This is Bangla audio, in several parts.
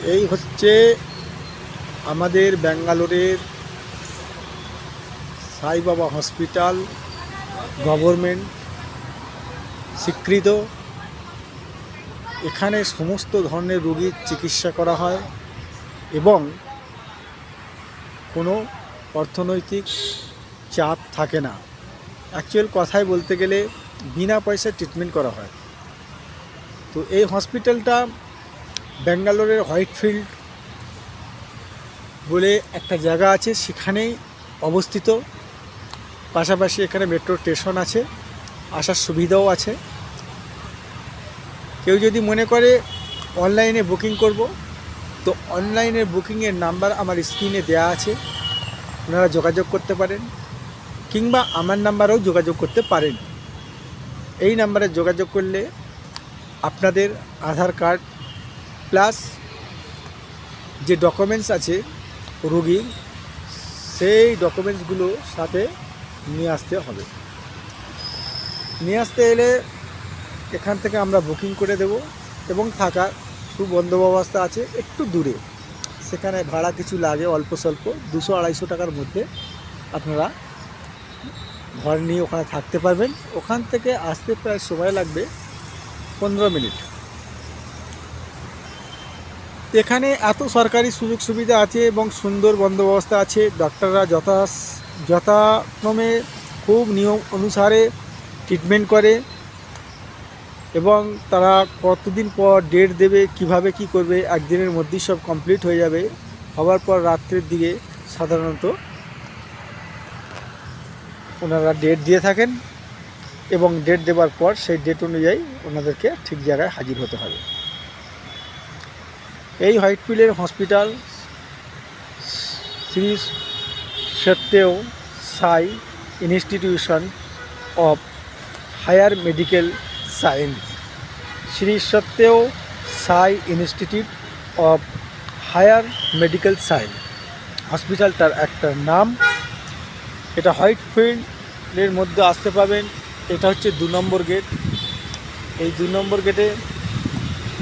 এই হচ্ছে আমাদের ব্যাঙ্গালোরের সাই বাবা হসপিটাল, গভর্নমেন্ট স্বীকৃত। এখানে সমস্ত ধরনের রোগীর চিকিৎসা করা হয় এবং কোনো অর্থনৈতিক চাপ থাকে না। অ্যাকচুয়াল কথায় বলতে গেলে বিনা পয়সায় ট্রিটমেন্ট করা হয়। তো এই হসপিটালটা ব্যাঙ্গালোরের হোয়াইটফিল্ড বলে একটা জায়গা আছে, সেখানেই অবস্থিত। পাশাপাশি এখানে মেট্রো স্টেশন আছে, আসার সুবিধাও আছে। কেউ যদি মনে করে অনলাইনে বুকিং করব, তো অনলাইনে বুকিংয়ের নাম্বার আমার স্ক্রিনে দেওয়া আছে, আপনারা যোগাযোগ করতে পারেন, কিংবা আমার নাম্বারেও যোগাযোগ করতে পারেন। এই নাম্বারে যোগাযোগ করলে আপনাদের আধার কার্ড প্লাস যে ডকুমেন্টস আছে রোগীর, সেই ডকুমেন্টসগুলো সাথে নিয়ে আসতে হবে। নিয়ে আসতে এলে এখান থেকে আমরা বুকিং করে দেব এবং থাকার সুবন্দোবস্ত আছে একটু দূরে। সেখানে ভাড়া কিছু লাগে অল্প স্বল্প, 200-250 টাকার মধ্যে আপনারা ঘর নিয়ে ওখানে থাকতে পারবেন। ওখান থেকে আসতে প্রায় সময় লাগবে 15 মিনিট। এখানে এত সরকারি সুযোগ সুবিধা আছে এবং সুন্দর বন্দোবস্ত আছে। ডক্টররা যথাক্রমে খুব নিয়ম অনুসারে ট্রিটমেন্ট করে এবং তারা কতদিন পর ডেট দেবে, কিভাবে কি করবে, একদিনের মধ্যেই সব কমপ্লিট হয়ে যাবে। হওয়ার পর রাত্রের দিকে সাধারণত ওনারা ডেট দিয়ে থাকেন এবং ডেট দেওয়ার পর সেই ডেট অনুযায়ী ওনাদেরকে ঠিক জায়গায় হাজির হতে হবে। এই হোয়াইটফিল্ডের hospital Shri Sathya Sai institution of higher medical science, Shri Sathya Sai institute of higher medical science হসপিটালটার একটা নাম। এটা হোয়াইটফিল্ডের মধ্যে আসতে পাবেন। এটা হচ্ছে 2 নম্বর গেট। এই 2 নম্বর গেটে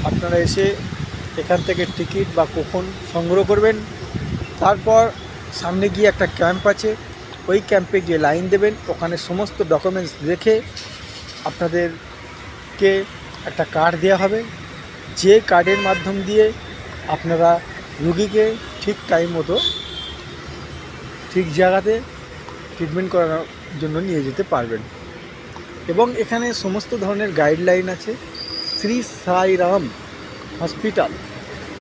আপনারা এসে এখান থেকে টিকিট বা কুপন সংগ্রহ করবেন। তারপর সামনে গিয়ে একটা ক্যাম্প আছে, ওই ক্যাম্পে গিয়ে লাইন দেবেন। ওখানে সমস্ত ডকুমেন্টস রেখে আপনাদেরকে একটা কার্ড দেওয়া হবে, যে কার্ডের মাধ্যম দিয়ে আপনারা রুগীকে ঠিক টাইম মতো ঠিক জায়গাতে ট্রিটমেন্ট করানোর জন্য নিয়ে যেতে পারবেন। এবং এখানে সমস্ত ধরনের গাইডলাইন আছে। শ্রী সাইরাম হসপিটাল